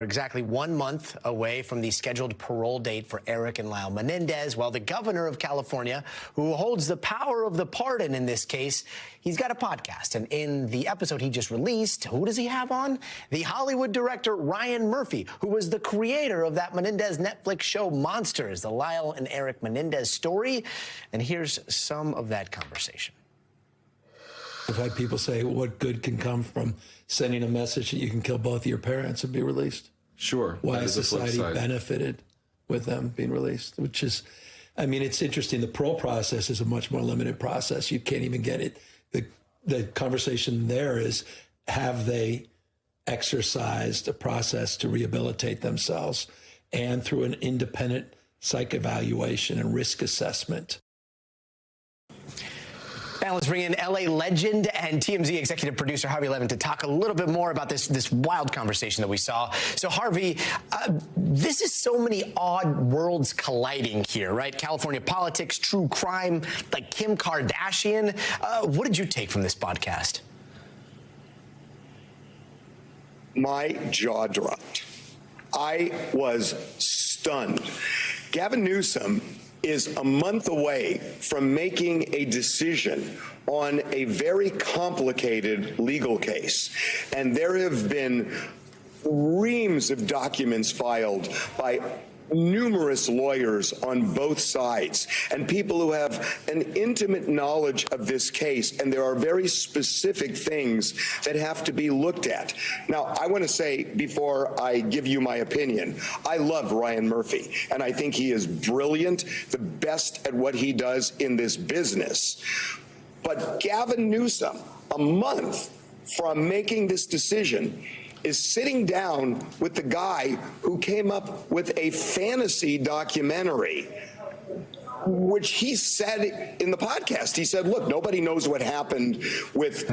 Exactly 1 month away from the scheduled parole date for Eric and Lyle Menendez. Well, the governor of California, who holds the power of the pardon in this case, he's got a podcast. And in the episode he just released, who does he have on? The Hollywood director Ryan Murphy, who was the creator of that Menendez Netflix show Monsters, the Lyle and Eric Menendez story. And here's some of that conversation. I've had people say, what good can come from sending a message that you can kill both of your parents and be released? Sure. Why has society benefited with them being released? Which is, I mean, it's interesting. The parole process is a much more limited process. You can't even get it. The conversation there is, have they exercised a process to rehabilitate themselves and through an independent psych evaluation and risk assessment? Now let's bring in LA legend and TMZ executive producer Harvey Levin to talk a little bit more about this wild conversation that we saw. So Harvey, this is so many odd worlds colliding here, right? California politics, true crime, like Kim Kardashian. What did you take from this podcast? My jaw dropped. I was stunned. Gavin Newsom is a month away from making a decision on a very complicated legal case. And there have been reams of documents filed by numerous lawyers on both sides and people who have an intimate knowledge of this case, and there are very specific things that have to be looked at. Now, I want to say, before I give you my opinion, I love Ryan Murphy, and I think he is brilliant, the best at what he does in this business. But Gavin Newsom, a month from making this decision, is sitting down with the guy who came up with a fantasy documentary, which he said in the podcast. He said, look, nobody knows what happened with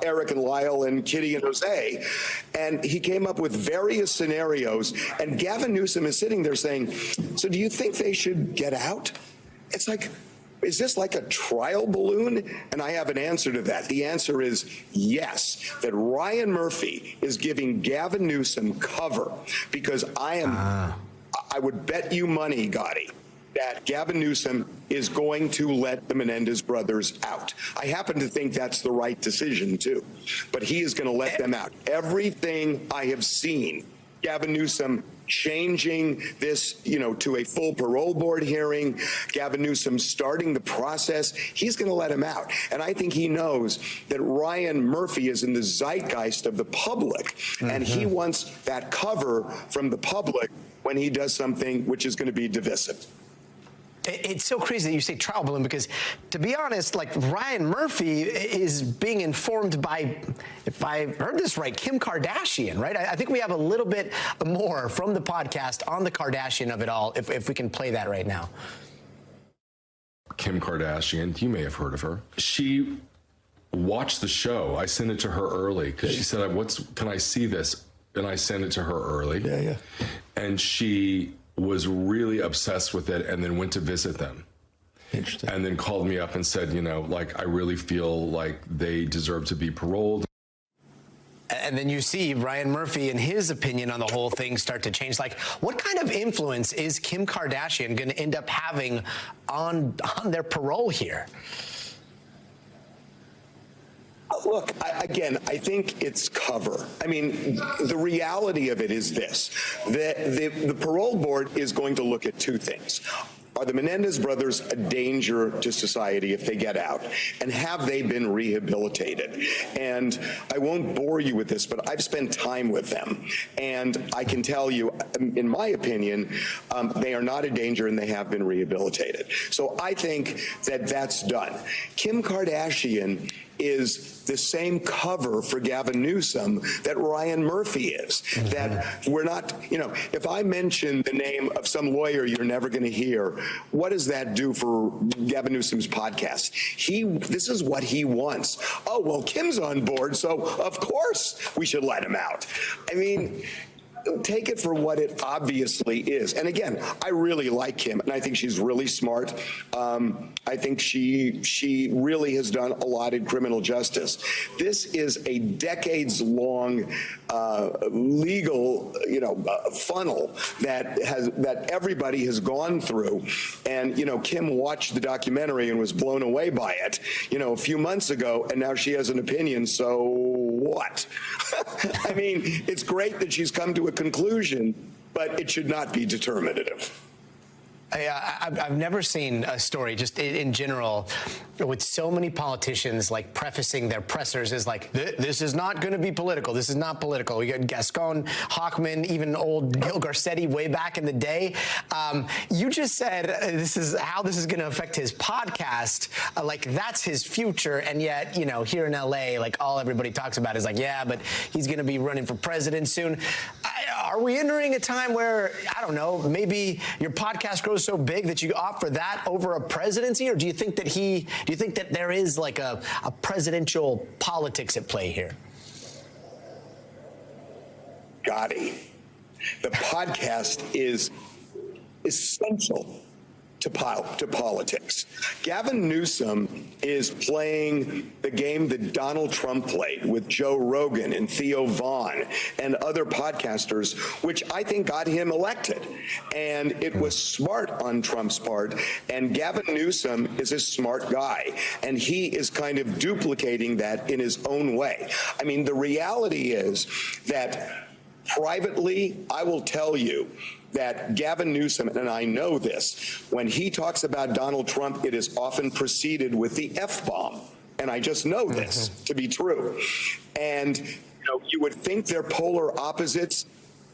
Eric and Lyle and Kitty and Jose. And he came up with various scenarios. And Gavin Newsom is sitting there saying, so do you think they should get out? It's like, is this like a trial balloon? And I have an answer to that. The answer is yes, that Ryan Murphy is giving Gavin Newsom cover, because I would bet you money, Gotti, that Gavin Newsom is going to let the Menendez brothers out. I happen to think that's the right decision too, but he is going to let them out. Everything I have seen, Gavin Newsom changing this, to a full parole board hearing, Gavin Newsom starting the process, he's going to let him out. And I think he knows that Ryan Murphy is in the zeitgeist of the public, and he wants that cover from the public when he does something which is going to be divisive. It's so crazy that you say trial balloon, because to be honest, like, Ryan Murphy is being informed by, if I heard this right, Kim Kardashian, right? I think we have a little bit more from the podcast on the Kardashian of it all, if we can play that right now. Kim Kardashian, you may have heard of her. She watched the show. I sent it to her early because she said, can I see this? And I sent it to her early. Yeah. And she was really obsessed with it, and then went to visit them. Interesting. And then called me up and said, I really feel like they deserve to be paroled. And then you see Ryan Murphy and his opinion on the whole thing start to change. Like, what kind of influence is Kim Kardashian going to end up having on their parole here? Look, I think it's cover. I mean, the reality of it is this. The parole board is going to look at two things. Are the Menendez brothers a danger to society if they get out? And have they been rehabilitated? And I won't bore you with this, but I've spent time with them. And I can tell you, in my opinion, they are not a danger, and they have been rehabilitated. So I think that that's done. Kim Kardashian is the same cover for Gavin Newsom that Ryan Murphy is. That we're not, if I mention the name of some lawyer you're never going to hear, what does that do for Gavin Newsom's podcast? This is what he wants. Oh, well, Kim's on board, so of course we should let him out. I mean, take it for what it obviously is. And again, I really like Kim, and I think she's really smart. I think she really has done a lot in criminal justice. This is a decades-long legal, funnel that everybody has gone through. And Kim watched the documentary and was blown away by it, a few months ago, and now she has an opinion. So what? I mean, it's great that she's come to a conclusion, but it should not be determinative. I've never seen a story, just in general, with so many politicians like prefacing their pressers as like, this is not going to be political. This is not political. We got Gascon, Hochman, even old Gil Garcetti way back in the day. You just said this is how this is going to affect his podcast. Like that's his future. And yet, here in LA, like all everybody talks about is like, yeah, but he's going to be running for president soon. Are we entering a time where, I don't know, maybe your podcast grows so big that you opt for that over a presidency? Or do you think that there is like a presidential politics at play here? Gotti, the podcast is essential to politics. Gavin Newsom is playing the game that Donald Trump played with Joe Rogan and Theo Vaughn and other podcasters, which I think got him elected. And it was smart on Trump's part. And Gavin Newsom is a smart guy. And he is kind of duplicating that in his own way. I mean, the reality is that privately, I will tell you that Gavin Newsom, and I know this, when he talks about Donald Trump, it is often preceded with the F-bomb. And I just know this to be true. And you would think they're polar opposites.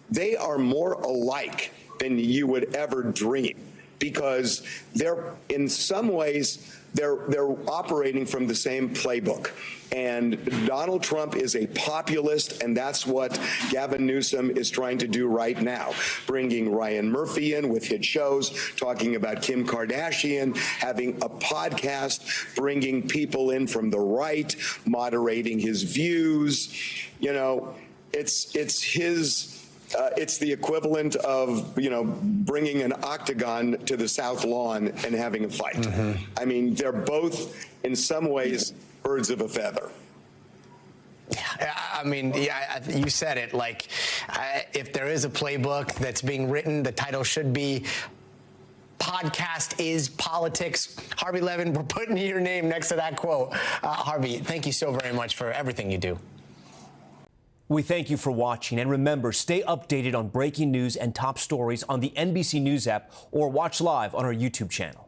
They are more alike than you would ever dream, because they're in some ways they're operating from the same playbook. And Donald Trump is a populist, and that's what Gavin Newsom is trying to do right now, bringing Ryan Murphy in with hit shows, talking about Kim Kardashian, having a podcast, bringing people in from the right, moderating his views. It's his. It's the equivalent of, bringing an octagon to the South Lawn and having a fight. I mean, they're both, in some ways, birds of a feather. I mean, you said it. Like, if there is a playbook that's being written, the title should be Podcast is Politics. Harvey Levin, we're putting your name next to that quote. Harvey, thank you so very much for everything you do. We thank you for watching, and remember, stay updated on breaking news and top stories on the NBC News app or watch live on our YouTube channel.